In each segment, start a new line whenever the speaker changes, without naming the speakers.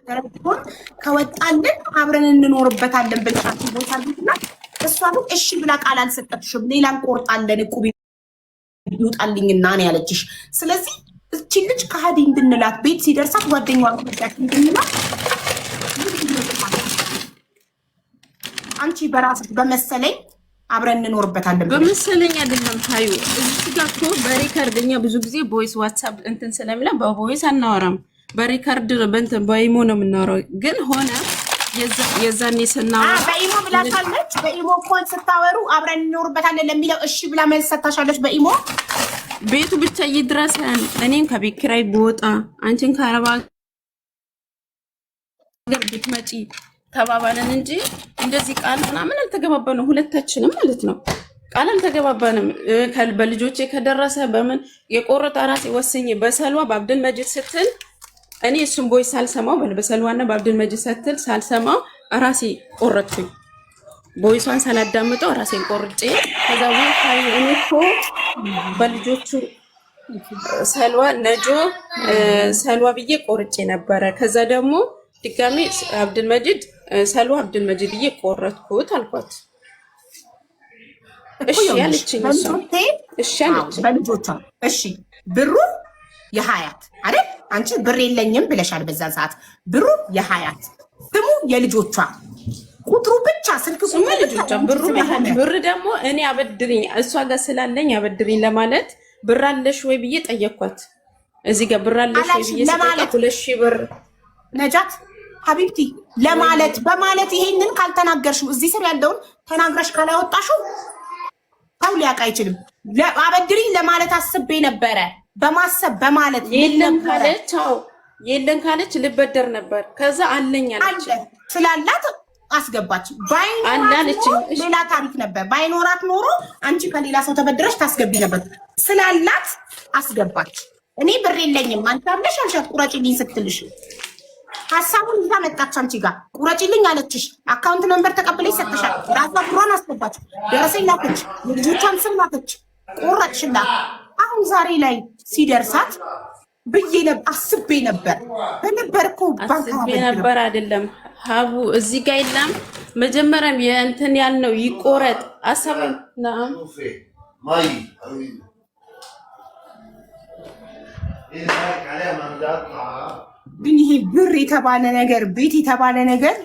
ተረድቶን ከወጣልን አብረን እንኖርበታለን ብልሻት ቦታልና እሷ ግን እሺ ብላ ቃል አልሰጠችሽም። ሌላ እንቆርጣለን እቁብ ይውጣልኝና ነው ያለችሽ። ስለዚህ እቺ ልጅ ከሃዲ እንድንላት ቤት ሲደርሳት ጓደኛዋ ወጣች እንድንላት አንቺ በራስሽ በመሰለኝ አብረን እንኖርበታለን
በመሰለኝ አይደለም ታዩ እዚህ ጋር እኮ በሪከርድኛ ብዙ ጊዜ ቮይስ ዋትስአፕ እንትን ስለሚላ በቮይስ አናወራም በሪከርድ በእንትን በኢሞ ነው የምናወራው ግን ሆነ የዛኔ ስናወራ
በኢሞ ብላሻለች በኢሞ ኮል ስታወሩ አብረን እንኖርበታለን ለሚለው እሺ ብላ መልስ ሰጣሻለች በኢሞ
ቤቱ ብቻ ይድረሰን እኔን ከቤት ኪራይ ብወጣ አንቺን ከአረባ ሀገር ብትመጪ ተባባለን እንጂ እንደዚህ ቃል ምናምን አልተገባባንም ሁለታችንም ማለት ነው ቃል አልተገባባንም በልጆቼ ከደረሰ በምን የቆረጠ ራሴ ወስኜ በሰልዋ በአብድል መጂድ ስትል እኔ እሱም ቦይስ ሳልሰማው በሰልዋና በአብድል መጂድ ስትል ሳልሰማው ራሴ ቆረጥኩኝ ቦይሷን ሳላዳምጠው ራሴን ቆርጬ ከዛ ወይ እኔ እኮ በልጆቹ ሰልዋ ነጆ ሰልዋ ብዬ ቆርጬ ነበረ ከዛ ደግሞ ድጋሜ አብድል መጂድ ሰልዋ አብድል መጂድ ብዬ ቆረጥኩት አልኳት እሺ ያለችኝ እሺ ያለችኝ
በልጆቿ እሺ ብሩ የሀያት አይደል አንቺ ብር የለኝም ብለሻል በዛ ሰዓት ብሩ የሀያት ስሙ የልጆቿ ቁጥሩ ብቻ ስልክ
ስሙ ልጆቿ ብር ደግሞ እኔ አበድሪኝ እሷ ጋር ስላለኝ አበድሪኝ ለማለት ብር አለሽ ወይ ብዬ ጠየኳት እዚህ ጋር ብር አለሽ ወይ ብዬ ጠየኳት 2000 ብር
ነጃት ሀቢብቲ ለማለት በማለት ይሄንን ካልተናገርሽው እዚህ ስር ያለውን ተናግረሽ ካላወጣሽው ታው ሊያውቅ አይችልም አበድሪኝ ለማለት አስቤ ነበረ በማሰብ በማለት
የለም ካለች ልበደር ነበር ከዛ አለኝ አለች
ስላላት አስገባች ባይኖራት ሌላ ታሪክ ነበር ባይኖራት ኖሮ አንቺ ከሌላ ሰው ተበድረሽ ታስገቢ ነበር ስላላት አስገባች እኔ ብር የለኝም አንቺ አብለሽ አልሻት ቁረጪልኝ ስትልሽ ሐሳቡን ይዛ መጣች አንቺ ጋር ቁረጪልኝ አለችሽ አካውንት ነምበር ተቀብለሽ ሰጥተሻል ራሷ ብሯን አስገባች ደረሰኝ ላከች የልጆቿን ስም ላከች ቆረጥሽላት አሁን ዛሬ ላይ ሲደርሳት ብዬ አስቤ ነበር በነበርኩ
አስቤ ነበር አይደለም ሀቡ እዚህ ጋር የለም መጀመሪያም የእንትን ያልነው ይቆረጥ አሰብና ማይ
ግን ይሄ ብር የተባለ ነገር ቤት የተባለ ነገር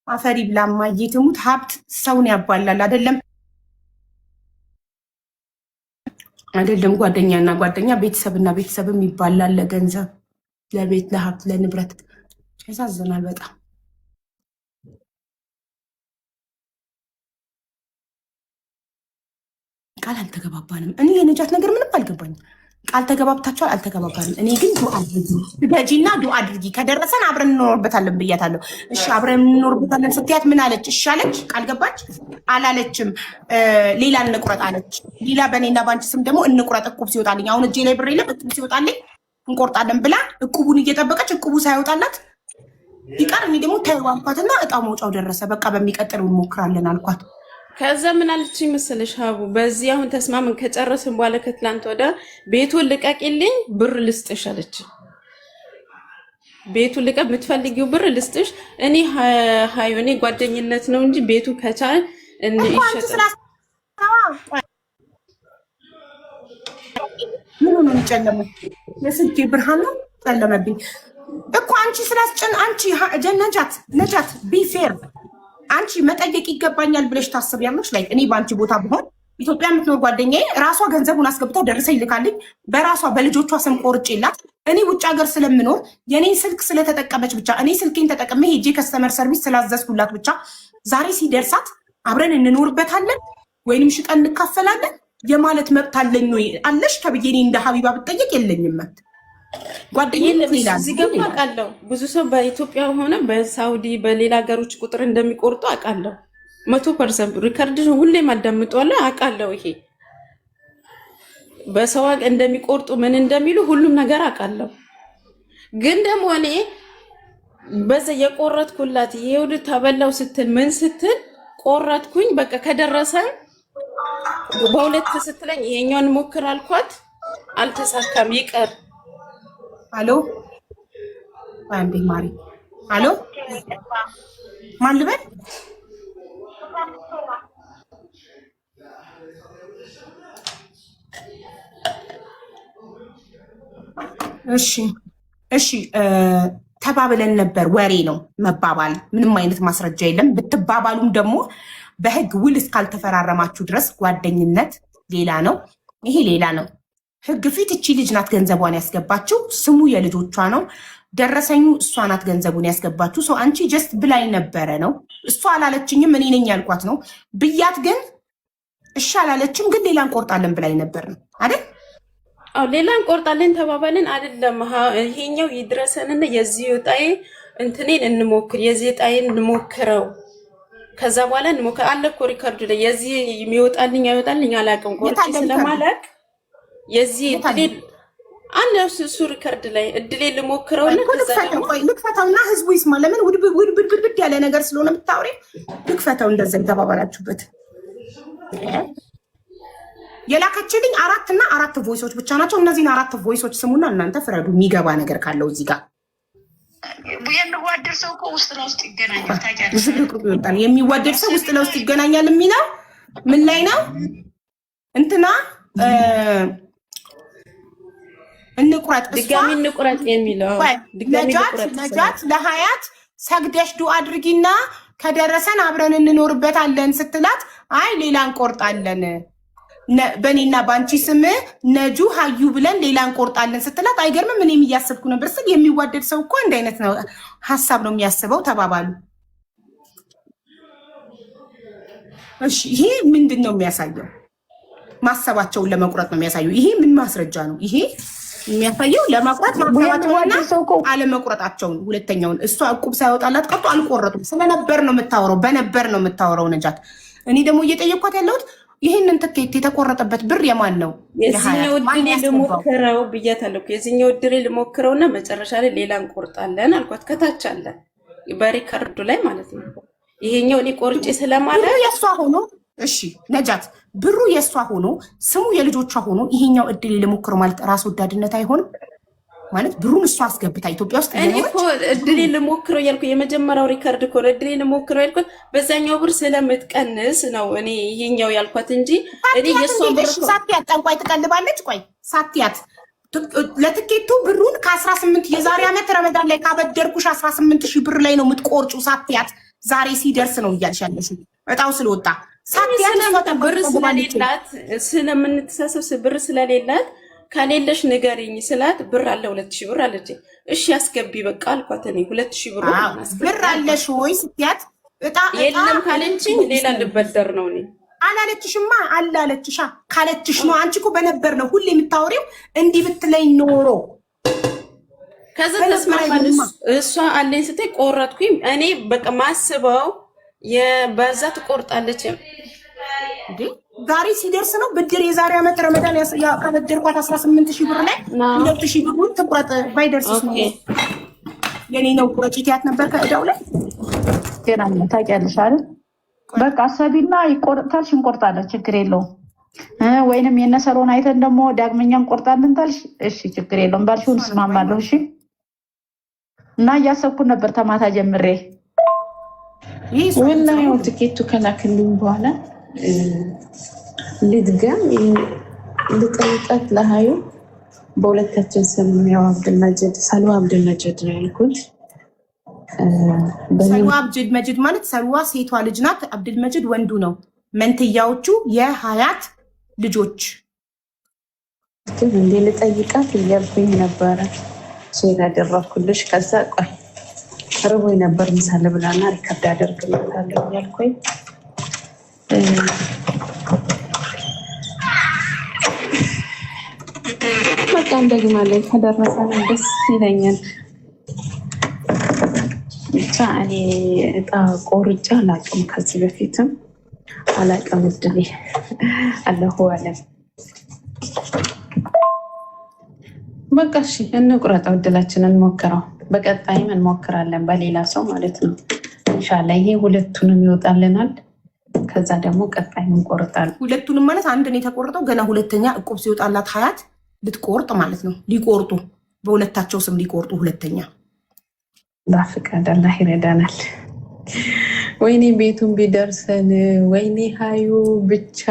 አፈሪ ብላማዬ ትሙት ሀብት ሰውን ያባላል አይደለም ጓደኛና ጓደኛ ቤተሰብና ቤተሰብም ይባላል ለገንዘብ ለቤት ለሀብት ለንብረት ያሳዝናል በጣም ቃል አልተገባባንም እኔ የነጃት ነገር ምንም አልገባኝም ቃል ተገባብታችኋል አልተገባባንም እኔ ግን ዱአ አድርጊ በጂና ዱአ አድርጊ ከደረሰን አብረን እንኖርበታለን ብያታለሁ እሺ አብረን እንኖርበታለን ስትያት ምን አለች እሺ አለች ቃል ገባች አላለችም ሌላ እንቁረጥ አለች ሌላ በኔና ባንቺ ስም ደግሞ እንቁረጥ እቁብ ሲወጣልኝ አሁን እጄ ላይ ብር የለም እቁብ ሲወጣልኝ እንቆርጣለን ብላ እቁቡን እየጠበቀች እቁቡ ሳይወጣላት ይቀር እኔ ደግሞ ተዋንኳትና እጣው መውጫው ደረሰ በቃ በሚቀጥለው እንሞክራለን አልኳት
ከዛ ምን አለችኝ መሰለሽ ሀቡ በዚህ አሁን ተስማምን ከጨረስን በኋላ ከትላንት ወደ ቤቱን ልቀቂልኝ ብር ልስጥሽ አለች ቤቱን ልቀቅ የምትፈልጊው ብር ልስጥሽ እኔ ሃዩ እኔ ጓደኝነት ነው እንጂ ቤቱ ከቻል እንዴ ይሸጣል
ምን ነው የሚጨለመው ለስልኬ ብርሃን ነው ጨለመብኝ እኮ አንቺ ስላስጨን አንቺ ነጃት ቢፌር አንቺ መጠየቅ ይገባኛል ብለሽ ታስቢያለሽ ላይ እኔ ባንቺ ቦታ ብሆን ኢትዮጵያ የምትኖር ጓደኛዬ ራሷ ገንዘቡን አስገብታ ደርሰኝ ልካልኝ በራሷ በልጆቿ ስም ቆርጬላት እኔ ውጭ ሀገር ስለምኖር የኔን ስልክ ስለተጠቀመች ብቻ እኔ ስልኬን ተጠቅሜ ሄጄ ከስተመር ሰርቪስ ስላዘዝኩላት ብቻ ዛሬ ሲደርሳት አብረን እንኖርበታለን ወይንም ሽጠን እንካፈላለን የማለት መብት አለኝ ወይ አለሽ ተብዬ እኔ እንደ ሀቢባ ብጠየቅ የለኝም መብት ጓደኛዬ
እዚህ ገባ አውቃለሁ ብዙ ሰው በኢትዮጵያ ሆነ በሳውዲ በሌላ ሀገሮች ቁጥር እንደሚቆርጡ አውቃለሁ 100% ሪከርድ ሁሌም አዳምጧለሁ አውቃለሁ ይሄ በሰው ሀገር እንደሚቆርጡ ምን እንደሚሉ ሁሉም ነገር አውቃለሁ ግን ደግሞ እኔ በዛ የቆረጥኩላት ይሄው ተበላው ስትል ምን ስትል ቆረጥኩኝ በቃ ከደረሰ በሁለት ስትለኝ ይሄኛውን ሞክር አልኳት አልተሳካም ይቀር
አሎ አንዴ ማሪ አሎ ማን ልበል? እሺ ተባብለን ነበር። ወሬ ነው መባባል፣ ምንም አይነት ማስረጃ የለም። ብትባባሉም ደግሞ በህግ ውል እስካልተፈራረማችሁ ድረስ ጓደኝነት ሌላ ነው፣ ይሄ ሌላ ነው። ህግ ፊት እቺ ልጅ ናት ገንዘቧን ያስገባችው፣ ስሙ የልጆቿ ነው፣ ደረሰኙ እሷ ናት ገንዘቡን ያስገባችው። ሰው አንቺ ጀስት ብላኝ ነበረ ነው፣ እሷ አላለችኝም፣ እኔ ነኝ ያልኳት ነው ብያት፣ ግን እሺ አላለችም፣ ግን ሌላ እንቆርጣለን ብላኝ ነበር ነው አይደል?
አዎ ሌላ እንቆርጣለን ተባባልን አይደለም። ይሄኛው ይድረሰንና የዚህ ወጣይ እንትኔን እንሞክር፣ የዚህ ጣይን እንሞክረው፣ ከዛ በኋላ እንሞክር አለ እኮ ሪከርዱ ላይ የዚህ የሚወጣልኝ አይወጣልኝ አላውቅም። ቆርጬ ስለማላውቅ የዚህ እድሌ አለ እሱ ሪከርድ ላይ እድሌ ልሞክረውና ከዛ ደግሞ
ልክፈታውና ህዝቡ ይስማ። ለምን ውድብድ ያለ ነገር ስለሆነ የምታወሪ ልክፈታው። እንደዛ ተባባላችሁበት። የላከችልኝ 4 እና 4 ቮይሶች ብቻ ናቸው። እነዚህን 4 ቮይሶች ስሙና እናንተ ፍረዱ። የሚገባ ነገር ካለው እዚህ ጋር
የሚዋደድ ሰው እኮ ውስጥ ለውስጥ ይገናኛል። ታውቂያለሽ፣
የሚዋደድ ሰው ውስጥ ለውስጥ ይገናኛል የሚለው ምን ላይ ነው? እንትና እንቁረጥ
ድጋሚ እንቁረጥ የሚለው
ነጃት ለሀያት ሰግደሽ ዱአ አድርጊና ከደረሰን አብረን እንኖርበታለን ስትላት፣ አይ ሌላ እንቆርጣለን በእኔና በአንቺ ስም ነጁ ሀዩ ብለን ሌላ እንቆርጣለን ስትላት፣ አይገርምም? እኔም እያሰብኩ ነበር ስል የሚዋደድ ሰው እኮ አንድ አይነት ነው ሀሳብ ነው የሚያስበው ተባባሉ። እሺ ይሄ ምንድን ነው የሚያሳየው? ማሰባቸውን ለመቁረጥ ነው የሚያሳየው። ይሄ ምን ማስረጃ ነው? ይሄ የሚያሳየው ለመቁረጥ ማሰባቸውና አለመቁረጣቸውን። ሁለተኛውን እሷ እቁብ ሳይወጣላት ቀርቶ አልቆረጡም ስለነበር ነው የምታወራው፣ በነበር ነው የምታወራው ነጃት። እኔ ደግሞ እየጠየኳት ያለሁት ይህንን ትኬት የተቆረጠበት ብር የማን ነው?
የዚህኛው እድሌ ልሞክረው ብያታለሁ። የዚህኛው እድሌ ልሞክረውና መጨረሻ ላይ ሌላ እንቆርጣለን አልኳት። ከታች አለ በሪከርዱ ላይ ማለት ነው። ይሄኛው እኔ ቆርጬ ስለማለት
የእሷ ሆኖ እሺ ነጃት፣ ብሩ የእሷ ሆኖ ስሙ የልጆቿ ሆኖ ይሄኛው እድሌ ልሞክረው ማለት ራስ ወዳድነት አይሆንም? ማለት ብሩን እሷ አስገብታ ኢትዮጵያ ውስጥ
እኔ እኮ እድሌ ልሞክረው ያልኩ የመጀመሪያው ሪከርድ እኮ ነው። እድሌ ልሞክረው ያልኩት በዛኛው ብር ስለምትቀንስ ነው እኔ ይሄኛው ያልኳት እንጂ እኔ የሷ ብር
ሳትያት ጠንቋይ ትቀልባለች። ቆይ ሳትያት ለትኬቱ ብሩን ከ18 የዛሬ ዓመት ረመዳን ላይ ካበደርኩሽ 18,000 ብር ላይ ነው የምትቆርጩ። ሳትያት ዛሬ ሲደርስ ነው እያልሻለሽ እጣው ስለወጣ ሳትያት
ብር ስለሌላት ስለምንተሳሰብ ብር ስለሌላት ከሌለሽ ንገሪኝ ስላት ብር አለ 2,000 ብር አለች። እሺ አስገቢ በቃ አልኳት። እኔ 2,000
ብር አለሽ ወይ ስትያት
የለም ካለችኝ ሌላ ልበደር ነው። እኔ
አላለችሽማ አለ አለችሻ። ካለችሽ ነው አንቺ እኮ በነበር ነው ሁሌ የምታወሪው። እንዲህ ብትለኝ ኖሮ
ከዛ ተስማማን። እሷ አለኝ ስትይ ቆረጥኩኝ። እኔ በቃ ማስበው የበዛ ትቆርጣለች
እንዴ ዛሬ ሲደርስ ነው ብድር የዛሬ ዓመት ረመዳን ያቀበደርኳት 18,000 ብር ላይ 2,000 ብሩን ትቁረጥ ባይደርስስ ነው የኔ ነው ቁረጭ ትያት ነበር ከእዳው ላይ
ገናኛ ታውቂያለሽ አይደል? በቃ አሰቢና ይቆርጣልሽ እንቆርጣለን፣ ችግር የለውም። ወይንም የነሰሮን አይተን ደግሞ ዳግመኛ እንቆርጣለን ታልሽ፣ እሺ ችግር የለውም ባልሽውን እስማማለሁ። እሺ እና እያሰብኩ ነበር ተማታ ጀምሬ
ወላሂ ትኬቱ ከላክልኝ በኋላ ልድገም ልጠይቃት ለሀዩ በሁለታችን ስም ያው አብድልመጅድ ሰልዋ አብድልመጅድ ነው ያልኩት።
ሰልዋ አብድልመጅድ ማለት ሰልዋ ሴቷ ልጅ ናት፣ አብድልመጅድ ወንዱ ነው። መንትያዎቹ የሀያት ልጆች
ግን እንዴ ልጠይቃት እያልኩኝ ነበረ ሼር ያደረኩልሽ። ከዛ ቆይ ርቦኝ ነበር ምሳ ልብላና ሪከርድ አደርግልታለሁ እያልኩኝ በቃ እንደግማ ላይ ከደረሰ ደስ ይለኛል። ብቻ እኔ እጣ ቆርጬ አላውቅም፣ ከዚህ በፊትም አላውቅም። እድሌ አለሁ አለም። በቃ እሺ እንቁረጠው፣ እድላችንን እንሞክረው። በቀጣይም እንሞክራለን በሌላ ሰው ማለት ነው። ኢንሻላህ ይሄ ሁለቱንም ይወጣልናል። ከዛ ደግሞ ቀጣይ እንቆርጣለን።
ሁለቱንም ማለት አንድን የተቆረጠው ገና ሁለተኛ እቁብ ሲወጣላት ሀያት ልትቆርጥ ማለት ነው። ሊቆርጡ በሁለታቸው ስም ሊቆርጡ ሁለተኛ
ላፍቃድ አላህ ይረዳናል። ወይኔ ቤቱን ቢደርሰን፣ ወይኔ ሀዩ ብቻ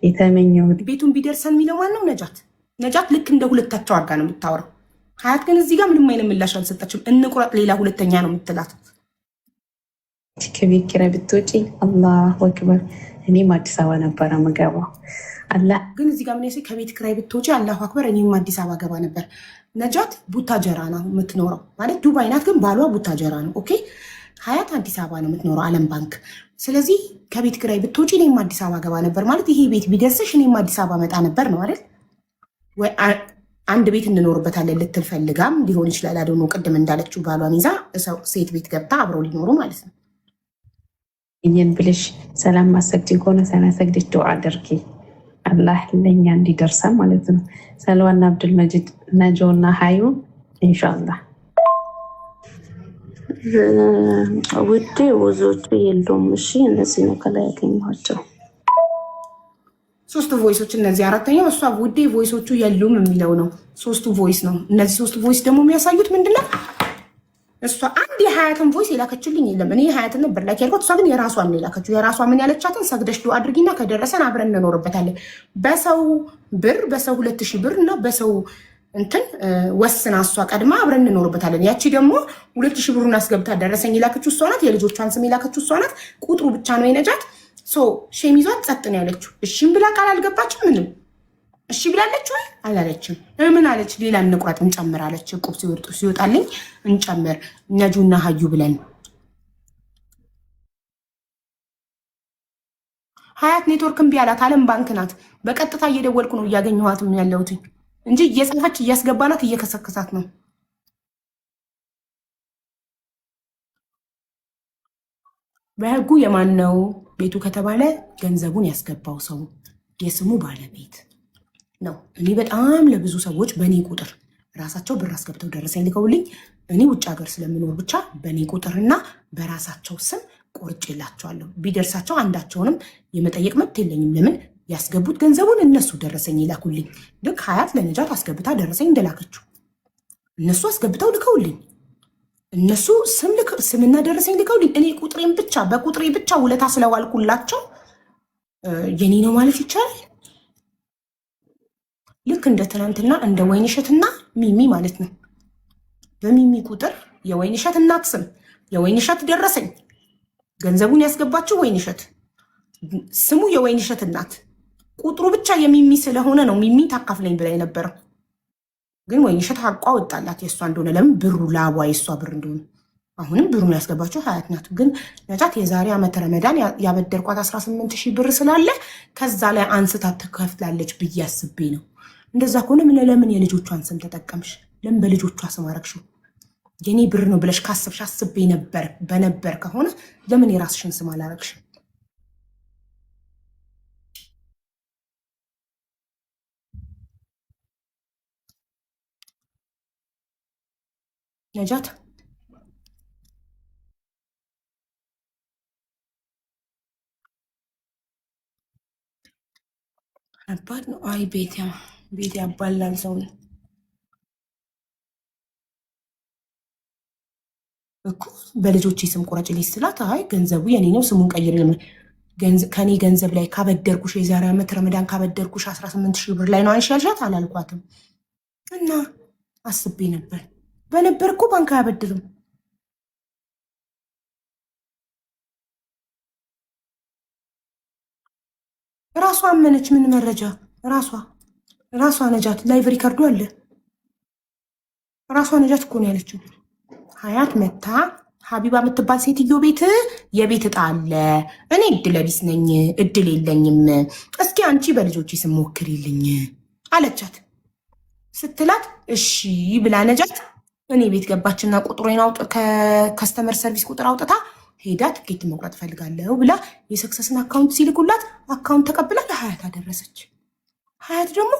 የተመኘሁት
ቤቱን ቢደርሰን የሚለው ማነው? ነጃት ልክ እንደ ሁለታቸው አድርጋ ነው የምታወራው። ሀያት ግን እዚህ ጋር ምንም አይነት ምላሽ አልሰጠችም። እንቁረጥ ሌላ ሁለተኛ ነው የምትላት።
ከቤት ኪራይ ብትወጪ አላሁ አክበር። እኔም አዲስ አበባ ነበረ ምገባው። አላህ
ግን እዚህ ጋር ምን ያሴ ከቤት ኪራይ ብትወጪ አላሁ አክበር። እኔም አዲስ አበባ ገባ ነበር። ነጃት ቡታጀራ ነው የምትኖረው፣ ማለት ዱባይ ናት፣ ግን ባሏ ቡታጀራ ነው። ኦኬ ሀያት አዲስ አበባ ነው የምትኖረው፣ አለም ባንክ። ስለዚህ ከቤት ኪራይ ብትወጪ እኔም አዲስ አበባ ገባ ነበር ማለት ይሄ ቤት ቢደርስሽ እኔም አዲስ አበባ መጣ ነበር ነው አይደል? አንድ ቤት እንኖርበታለን ልትል ፈልጋም ሊሆን ይችላል። አደሞ ቅድም እንዳለችው ባሏን ይዛ ሴት ቤት ገብታ አብረው ሊኖሩ ማለት ነው።
ይህን ብልሽ ሰላም ማሰግድ ከሆነ ሰናሰግድች ዱዓ አድርጊ፣ አላህ ለእኛ እንዲደርሳ ማለት ነው። ሰልዋና አብዱል መጂድ ነጆና ሀዩ ኢንሻአላህ።
ውዴ ወዞቹ የሉም። እሺ እነዚህ ነው ከላይ ያገኘኋቸው
ሶስቱ ቮይሶች። እነዚህ አራተኛው እሷ ውዴ ቮይሶቹ የሉም የሚለው ነው። ሶስቱ ቮይስ ነው። እነዚህ ሶስቱ ቮይስ ደግሞ የሚያሳዩት ምንድነው? እሷ አንድ የሀያትን ቮይስ የላከችልኝ የለም። እኔ የሀያትን ነበር ላኪ ያልኳት፣ እሷ ግን የራሷን ነው የላከችው። የራሷ ምን ያለቻትን ሰግደሽ ዱዓ አድርጊና ከደረሰን አብረን እንኖርበታለን። በሰው ብር በሰው 2000 ብር እና በሰው እንትን ወስና እሷ ቀድማ አብረን እንኖርበታለን። ያቺ ደግሞ 2000 ብሩን አስገብታ ደረሰኝ የላከችው እሷ ናት። የልጆቿን ስም የላከችው እሷ ናት። ቁጥሩ ብቻ ነው የነጃት። ሼም ይዟት ጸጥ ነው ያለችው። እሺም ብላ ቃል አልገባችም። ምንም እሺ ብላለች ወይ አላለችም። ምን አለች? ሌላ እንቁረጥ እንጨምር አለች። ቁብ ሲወጣልኝ እንጨምር ነጁና ሀዩ ብለን። ሀያት ኔትወርክ እምቢ አላት። አለም ባንክ ናት። በቀጥታ እየደወልኩ ነው እያገኘኋትም ያለሁት እንጂ እየጻፈች እያስገባናት እየከሰከሳት ነው። በህጉ የማን ነው ቤቱ ከተባለ ገንዘቡን ያስገባው ሰው የስሙ ባለቤት ነው። እኔ በጣም ለብዙ ሰዎች በእኔ ቁጥር ራሳቸው ብር አስገብተው ደረሰኝ ልከውልኝ እኔ ውጭ ሀገር ስለምኖር ብቻ በእኔ ቁጥርና በራሳቸው ስም ቆርጬላቸዋለሁ። ቢደርሳቸው አንዳቸውንም የመጠየቅ መብት የለኝም። ለምን ያስገቡት ገንዘቡን እነሱ ደረሰኝ ይላኩልኝ። ልክ ሀያት ለነጃት አስገብታ ደረሰኝ እንደላከችው እነሱ አስገብተው ልከውልኝ እነሱ ስምና ደረሰኝ ልከውልኝ እኔ ቁጥሬን ብቻ በቁጥሬ ብቻ ውለታ ስለዋልኩላቸው የኔ ነው ማለት ይቻላል። ልክ እንደ ትናንትና እንደ ወይንሸትና ሚሚ ማለት ነው። በሚሚ ቁጥር የወይንሸት እናት ስም የወይንሸት ደረሰኝ ገንዘቡን ያስገባችው ወይንሸት ስሙ የወይንሸት እናት ቁጥሩ ብቻ የሚሚ ስለሆነ ነው ሚሚ ታካፍለኝ ብላ የነበረው። ግን ወይንሸት ሀቋ ወጣላት የእሷ እንደሆነ። ለምን ብሩ ላቧ የእሷ ብር እንደሆነ። አሁንም ብሩን ያስገባችው ሀያት ናት። ግን ነጃት የዛሬ ዓመት ረመዳን ያበደርኳት 18,000 ብር ስላለ ከዛ ላይ አንስታ ትከፍላለች ብዬ አስቤ ነው። እንደዛ ከሆነ ለምን የልጆቿን ስም ተጠቀምሽ? ለምን በልጆቿ ስም አረግሽው? የኔ ብር ነው ብለሽ ካሰብሽ አስቤ በነበር ከሆነ ለምን የራስሽን ስም አላረግሽም? ነጃት አባት ነው። አይ ቤት ያባላል ሰው እኮ። በልጆቼ ስም ቁረጭልኝ ስላት አይ ገንዘቡ የኔ ነው ስሙን ቀይር። ከኔ ገንዘብ ላይ ካበደርኩሽ የዛሬ ዓመት ረመዳን ካበደርኩሽ 18,000 ብር ላይ ነው አንሺ ያልሻት አላልኳትም። እና አስቤ በነበር እኮ ባንክ አያበድርም። ራሷ አመነች። ምን መረጃ? ራሷ ነጃት ላይቭ ሪከርዱ አለ። ራሷ ነጃት እኮ ነው ያለችው። ሀያት መታ ሀቢባ የምትባል ሴትዮ ቤት የቤት እጣ አለ፣ እኔ እድለ ቢስ ነኝ እድል የለኝም፣ እስኪ አንቺ በልጆች ስም ሞክሪልኝ አለቻት። ስትላት እሺ ብላ ነጃት እኔ ቤት ገባችና ቁጥሩን ከከስተመር ሰርቪስ ቁጥር አውጥታ ሄዳ ትኬት መቁረጥ ፈልጋለሁ ብላ የሰክሰስን አካውንት ሲልኩላት አካውንት ተቀብላ ለሀያት አደረሰች። ሀያት ደግሞ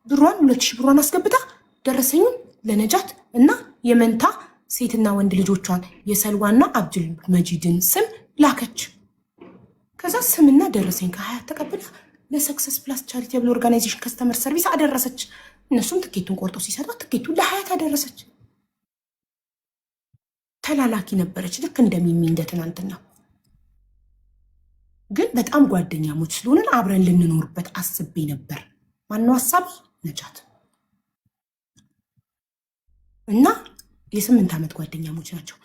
ብሯን 2,000 ብሯን አስገብታ ደረሰኙን ለነጃት እና የመንታ ሴትና ወንድ ልጆቿን የሰልዋና አብዱል መጂድን ስም ላከች። ከዛ ስምና ደረሰኝ ከሀያት ተቀብላ ለሰክሰስ ፕላስ ቻሪቴብል ኦርጋናይዜሽን ከስተመር ሰርቪስ አደረሰች። እነሱም ትኬቱን ቆርጦ ሲሰጧት ትኬቱን ለሀያት አደረሰች። ተላላኪ ነበረች፣ ልክ እንደሚሚ እንደ ትናንትና። ግን በጣም ጓደኛሞች ስለሆነን አብረን ልንኖርበት አስቤ ነበር። ማነው ሀሳብ? ነጃት እና የ8 ዓመት ጓደኛሞች ናቸው።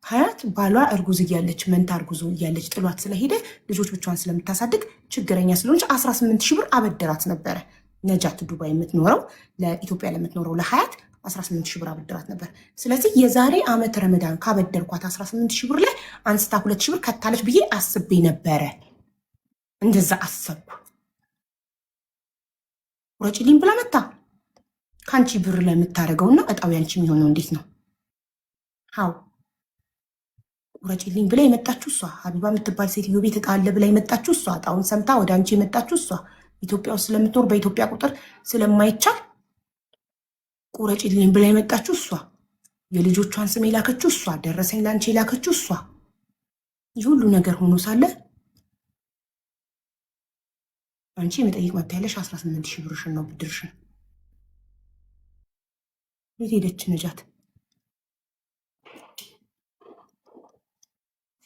ሀያት ባሏ እርጉዝ እያለች መንታ እርጉዞ እያለች ጥሏት ስለሄደ ልጆች ብቻዋን ስለምታሳድግ ችግረኛ ስለሆነች 18 ሺህ ብር አበደራት ነበረ። ነጃት ዱባይ የምትኖረው ለኢትዮጵያ ለምትኖረው ለሀያት 18 ሺህ ብር አበደራት ነበር። ስለዚህ የዛሬ ዓመት ረመዳን ካበደርኳት 18 ሺህ ብር ላይ አንስታ 2 ሺህ ብር ከታለች ብዬ አስቤ ነበረ። እንደዛ አሰብኩ። ቁረጪልኝ ብላ መታ ከአንቺ ብር ላይ የምታደርገውና እጣው ያንቺ የሚሆነው እንዴት ነው? ሀው ቁረጪልኝ ብላ የመጣችው እሷ። ሀቢባ የምትባል ሴትዮ ቤት እጣ አለ ብላ የመጣችው እሷ። እጣውን ሰምታ ወደ አንቺ የመጣችው እሷ። ኢትዮጵያ ውስጥ ስለምትኖር በኢትዮጵያ ቁጥር ስለማይቻል ቁረጪልኝ ብላ የመጣችው እሷ። የልጆቿን ስም የላከችው እሷ። ደረሰኝ ለአንቺ የላከችው እሷ። ይህ ሁሉ ነገር ሆኖ ሳለ አንቺ የመጠየቅ መብት ያለሽ 18 ሺህ ብርሽን ነው፣ ብድርሽን። የት ሄደች ነጃት?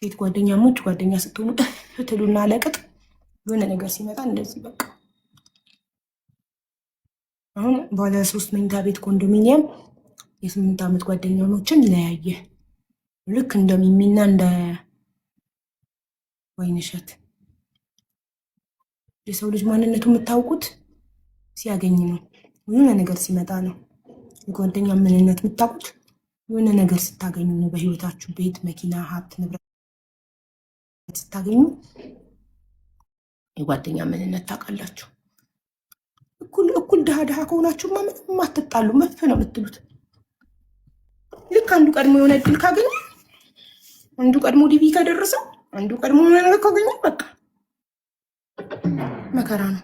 ሴት ጓደኛሞች ጓደኛ ስትሆኑ ፍትሉና ለቅጥ የሆነ ነገር ሲመጣ እንደዚህ በቃ። አሁን ባለ 3 መኝታ ቤት ኮንዶሚኒየም የ8 ዓመት ጓደኛሞችን ለያየ። ልክ እንደሚሚና እንደ ወይንሸት። የሰው ልጅ ማንነቱ የምታውቁት ሲያገኝ ነው፣ የሆነ ነገር ሲመጣ ነው። የጓደኛ ምንነት የምታውቁት የሆነ ነገር ስታገኙ ነው። በህይወታችሁ ቤት፣ መኪና፣ ሀብት ንብረት ስታገኙ የጓደኛ ምንነት ታውቃላችሁ። እኩል ድሃ ከሆናችሁማ ምንም አትጣሉ፣ መፍ ነው የምትሉት። ልክ አንዱ ቀድሞ የሆነ እድል ካገኘ፣ አንዱ ቀድሞ ዲቪ ከደረሰው፣ አንዱ ቀድሞ የሆነ ነገር ካገኘ በቃ መከራ ነው።